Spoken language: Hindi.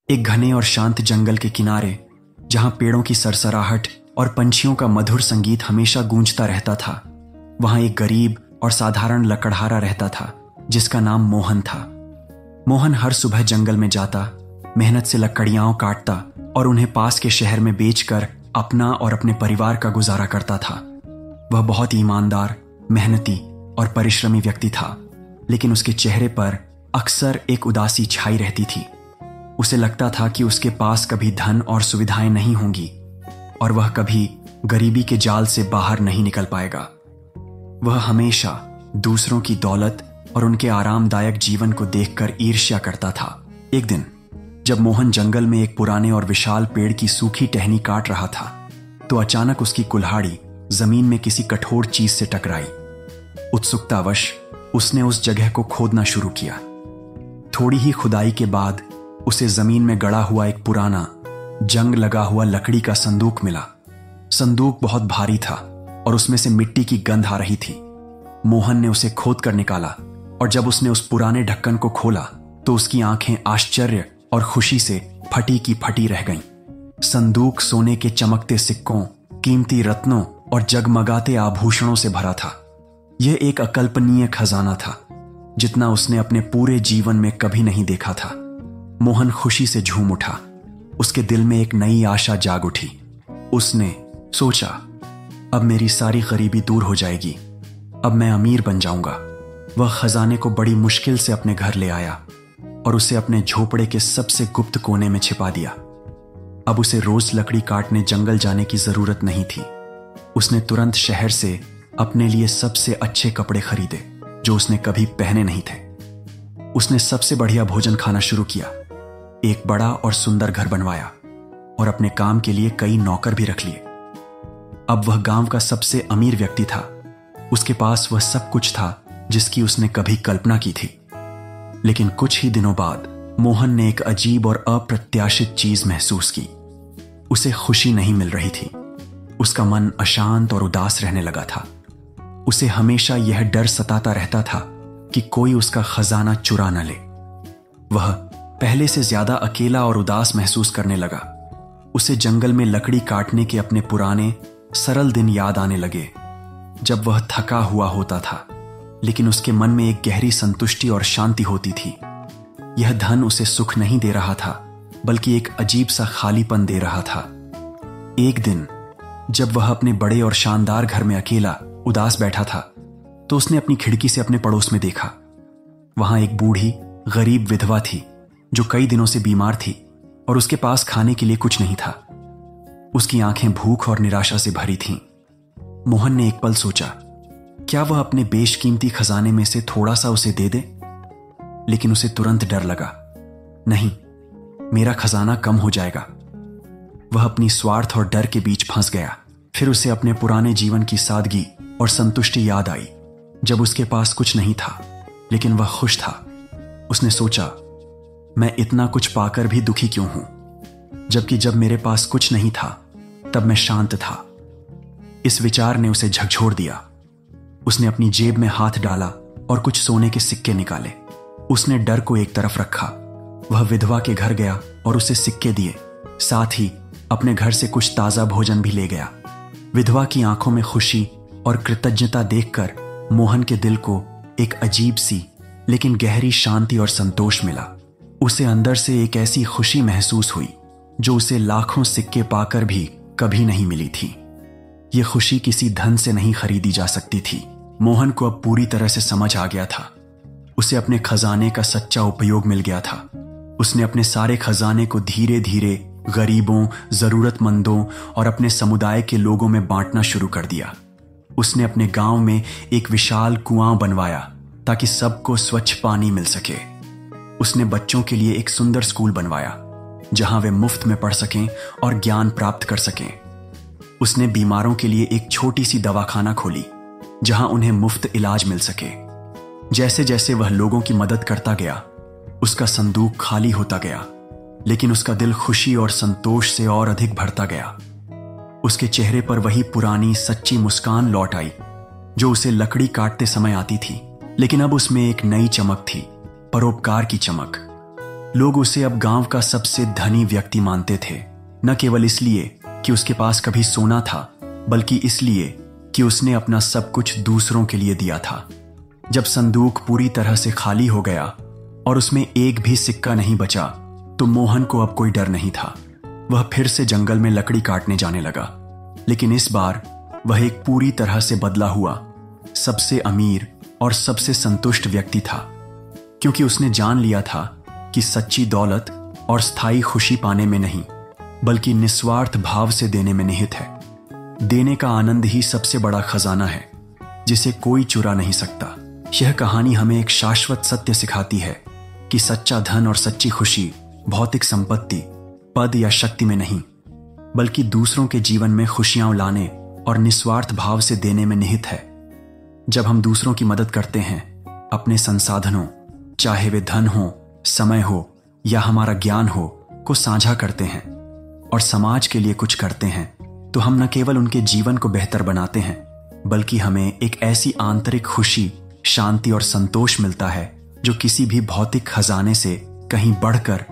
एक घने और शांत जंगल के किनारे, जहां पेड़ों की सरसराहट और पंछियों का मधुर संगीत हमेशा गूंजता रहता था, वहां एक गरीब और साधारण लकड़हारा रहता था जिसका नाम मोहन था। मोहन हर सुबह जंगल में जाता, मेहनत से लकड़ियां काटता और उन्हें पास के शहर में बेचकर अपना और अपने परिवार का गुजारा करता था। वह बहुत ही ईमानदार, मेहनती और परिश्रमी व्यक्ति था, लेकिन उसके चेहरे पर अक्सर एक उदासी छाई रहती थी। उसे लगता था कि उसके पास कभी धन और सुविधाएं नहीं होंगी और वह कभी गरीबी के जाल से बाहर नहीं निकल पाएगा। वह हमेशा दूसरों की दौलत और उनके आरामदायक जीवन को देखकर ईर्ष्या करता था। एक दिन जब मोहन जंगल में एक पुराने और विशाल पेड़ की सूखी टहनी काट रहा था, तो अचानक उसकी कुल्हाड़ी जमीन में किसी कठोर चीज से टकराई। उत्सुकतावश उसने उस जगह को खोदना शुरू किया। थोड़ी ही खुदाई के बाद उसे जमीन में गड़ा हुआ एक पुराना, जंग लगा हुआ लकड़ी का संदूक मिला। संदूक बहुत भारी था और उसमें से मिट्टी की गंध आ रही थी। मोहन ने उसे खोद कर निकाला और जब उसने उस पुराने ढक्कन को खोला तो उसकी आंखें आश्चर्य और खुशी से फटी की फटी रह गईं। संदूक सोने के चमकते सिक्कों, कीमती रत्नों और जगमगाते आभूषणों से भरा था। यह एक अकल्पनीय खजाना था, जितना उसने अपने पूरे जीवन में कभी नहीं देखा था। मोहन खुशी से झूम उठा। उसके दिल में एक नई आशा जाग उठी। उसने सोचा, अब मेरी सारी गरीबी दूर हो जाएगी, अब मैं अमीर बन जाऊंगा। वह खजाने को बड़ी मुश्किल से अपने घर ले आया और उसे अपने झोपड़े के सबसे गुप्त कोने में छिपा दिया। अब उसे रोज लकड़ी काटने जंगल जाने की जरूरत नहीं थी। उसने तुरंत शहर से अपने लिए सबसे अच्छे कपड़े खरीदे जो उसने कभी पहने नहीं थे। उसने सबसे बढ़िया भोजन खाना शुरू किया, एक बड़ा और सुंदर घर बनवाया और अपने काम के लिए कई नौकर भी रख लिए। अब वह गांव का सबसे अमीर व्यक्ति था। उसके पास वह सब कुछ था जिसकी उसने कभी कल्पना की थी। लेकिन कुछ ही दिनों बाद मोहन ने एक अजीब और अप्रत्याशित चीज महसूस की। उसे खुशी नहीं मिल रही थी। उसका मन अशांत और उदास रहने लगा था। उसे हमेशा यह डर सताता रहता था कि कोई उसका खजाना चुरा न ले। वह पहले से ज्यादा अकेला और उदास महसूस करने लगा। उसे जंगल में लकड़ी काटने के अपने पुराने सरल दिन याद आने लगे, जब वह थका हुआ होता था, लेकिन उसके मन में एक गहरी संतुष्टि और शांति होती थी। यह धन उसे सुख नहीं दे रहा था, बल्कि एक अजीब सा खालीपन दे रहा था। एक दिन जब वह अपने बड़े और शानदार घर में अकेला उदास बैठा था, तो उसने अपनी खिड़की से अपने पड़ोस में देखा। वहां एक बूढ़ी गरीब विधवा थी जो कई दिनों से बीमार थी और उसके पास खाने के लिए कुछ नहीं था। उसकी आंखें भूख और निराशा से भरी थीं। मोहन ने एक पल सोचा, क्या वह अपने बेशकीमती खजाने में से थोड़ा सा उसे दे दे? लेकिन उसे तुरंत डर लगा, नहीं, मेरा खजाना कम हो जाएगा। वह अपनी स्वार्थ और डर के बीच फंस गया। फिर उसे अपने पुराने जीवन की सादगी और संतुष्टि याद आई, जब उसके पास कुछ नहीं था लेकिन वह खुश था। उसने सोचा, मैं इतना कुछ पाकर भी दुखी क्यों हूं, जबकि जब मेरे पास कुछ नहीं था तब मैं शांत था। इस विचार ने उसे झकझोर दिया। उसने अपनी जेब में हाथ डाला और कुछ सोने के सिक्के निकाले। उसने डर को एक तरफ रखा। वह विधवा के घर गया और उसे सिक्के दिए, साथ ही अपने घर से कुछ ताजा भोजन भी ले गया। विधवा की आंखों में खुशी और कृतज्ञता देखकर मोहन के दिल को एक अजीब सी लेकिन गहरी शांति और संतोष मिला। उसे अंदर से एक ऐसी खुशी महसूस हुई जो उसे लाखों सिक्के पाकर भी कभी नहीं मिली थी। यह खुशी किसी धन से नहीं खरीदी जा सकती थी। मोहन को अब पूरी तरह से समझ आ गया था। उसे अपने खजाने का सच्चा उपयोग मिल गया था। उसने अपने सारे खजाने को धीरे धीरे गरीबों, जरूरतमंदों और अपने समुदाय के लोगों में बांटना शुरू कर दिया। उसने अपने गांव में एक विशाल कुआं बनवाया ताकि सबको स्वच्छ पानी मिल सके। उसने बच्चों के लिए एक सुंदर स्कूल बनवाया जहां वे मुफ्त में पढ़ सकें और ज्ञान प्राप्त कर सकें। उसने बीमारों के लिए एक छोटी सी दवाखाना खोली जहां उन्हें मुफ्त इलाज मिल सके। जैसे जैसे वह लोगों की मदद करता गया, उसका संदूक खाली होता गया, लेकिन उसका दिल खुशी और संतोष से और अधिक भरता गया। उसके चेहरे पर वही पुरानी सच्ची मुस्कान लौट आई जो उसे लकड़ी काटते समय आती थी, लेकिन अब उसमें एक नई चमक थी, परोपकार की चमक। लोग उसे अब गांव का सबसे धनी व्यक्ति मानते थे, न केवल इसलिए कि उसके पास कभी सोना था, बल्कि इसलिए कि उसने अपना सब कुछ दूसरों के लिए दिया था। जब संदूक पूरी तरह से खाली हो गया और उसमें एक भी सिक्का नहीं बचा, तो मोहन को अब कोई डर नहीं था। वह फिर से जंगल में लकड़ी काटने जाने लगा, लेकिन इस बार वह एक पूरी तरह से बदला हुआ, सबसे अमीर और सबसे संतुष्ट व्यक्ति था, क्योंकि उसने जान लिया था कि सच्ची दौलत और स्थायी खुशी पाने में नहीं, बल्कि निस्वार्थ भाव से देने में निहित है। देने का आनंद ही सबसे बड़ा खजाना है, जिसे कोई चुरा नहीं सकता। यह कहानी हमें एक शाश्वत सत्य सिखाती है कि सच्चा धन और सच्ची खुशी भौतिक संपत्ति, पद या शक्ति में नहीं, बल्कि दूसरों के जीवन में खुशियां लाने और निस्वार्थ भाव से देने में निहित है। जब हम दूसरों की मदद करते हैं, अपने संसाधनों, चाहे वे धन हो, समय हो या हमारा ज्ञान हो, को साझा करते हैं और समाज के लिए कुछ करते हैं, तो हम न केवल उनके जीवन को बेहतर बनाते हैं, बल्कि हमें एक ऐसी आंतरिक खुशी, शांति और संतोष मिलता है जो किसी भी भौतिक खजाने से कहीं बढ़कर